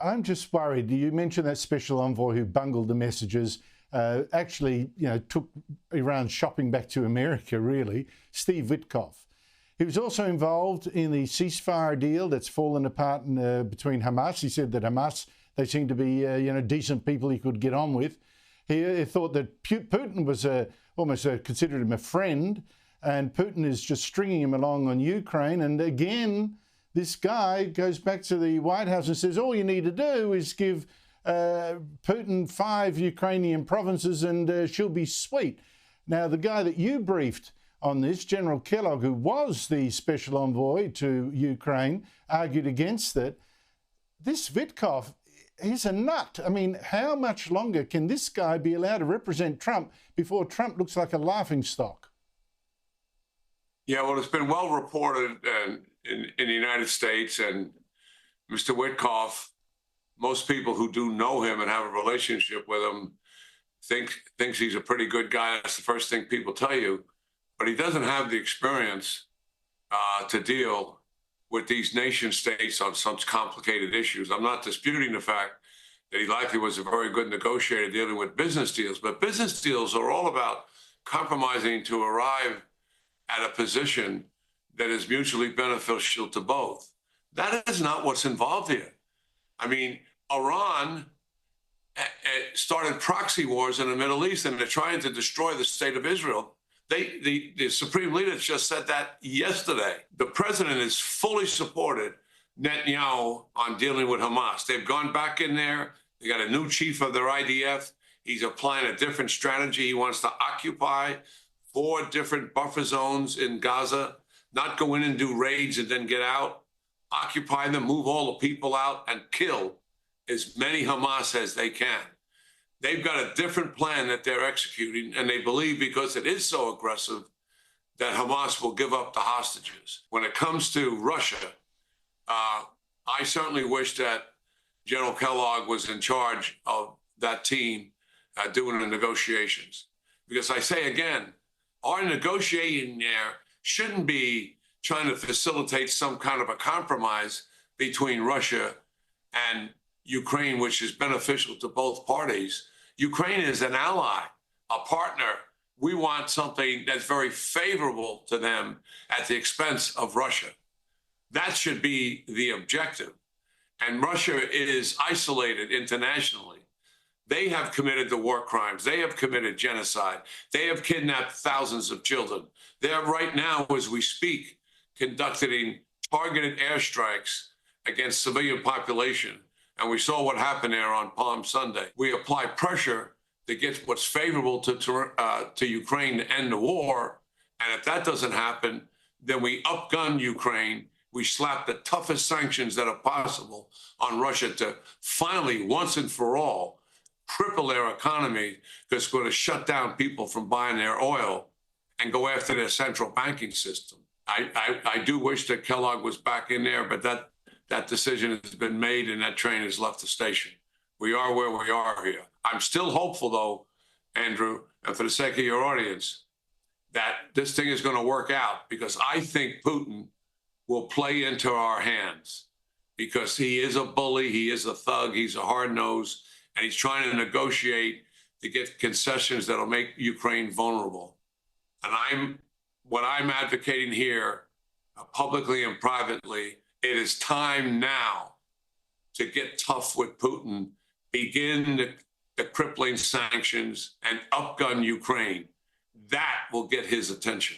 I'm just worried. You mentioned that special envoy who bungled the messages, actually, took Iran shopping back to America, really, Steve Witkoff. He was also involved in the ceasefire deal that's fallen apart between Hamas. He said that Hamas, they seem to be, decent people he could get on with. He thought that Putin was almost considered him a friend, and Putin is just stringing him along on Ukraine. And again, this guy goes back to the White House and says, all you need to do is give Putin 5 Ukrainian provinces and she'll be sweet. Now, the guy that you briefed on this, General Kellogg, who was the special envoy to Ukraine, argued against it. This Witkoff, he's a nut. I mean, how much longer can this guy be allowed to represent Trump before Trump looks like a laughingstock? Yeah, well, it's been well reported in the United States, and Mr. Witkoff, most people who do know him and have a relationship with him thinks he's a pretty good guy. That's the first thing people tell you. But he doesn't have the experience to deal with these nation states on such complicated issues. I'm not disputing the fact that he likely was a very good negotiator dealing with business deals, but business deals are all about compromising to arrive at a position that is mutually beneficial to both. That is not what's involved here. I mean, Iran started proxy wars in the Middle East, and they're trying to destroy the state of Israel. The supreme leaders just said that yesterday. The president has fully supported Netanyahu on dealing with Hamas. They've gone back in there. They got a new chief of their IDF. He's applying a different strategy. He wants to occupy 4 different buffer zones in Gaza, not go in and do raids and then get out, occupy them, move all the people out, and kill as many Hamas as they can. They've got a different plan that they're executing, and they believe because it is so aggressive that Hamas will give up the hostages. When it comes to Russia, I certainly wish that General Kellogg was in charge of that team doing the negotiations. Because I say again, our negotiating there shouldn't be trying to facilitate some kind of a compromise between Russia and Ukraine, which is beneficial to both parties. Ukraine is an ally, a partner. We want something that's very favorable to them at the expense of Russia. That should be the objective. And Russia is isolated internationally. They have committed the war crimes. They have committed genocide. They have kidnapped thousands of children. They are right now, as we speak, conducting targeted airstrikes against civilian population. And we saw what happened there on Palm Sunday. We apply pressure to get what's favorable to Ukraine to end the war. And if that doesn't happen, then we upgun Ukraine. We slap the toughest sanctions that are possible on Russia to finally, once and for all, cripple their economy, because it's going to shut down people from buying their oil and go after their central banking system. I do wish that Kellogg was back in there, but that decision has been made and that train has left the station. We are where we are here. I'm still hopeful, though, Andrew, and for the sake of your audience, that this thing is going to work out, because I think Putin will play into our hands, because he is a bully, he is a thug, he's a hard-nosed, and he's trying to negotiate to get concessions that'll make Ukraine vulnerable. And what I'm advocating here, publicly and privately, it is time now to get tough with Putin, begin the crippling sanctions, and upgun Ukraine. That will get his attention.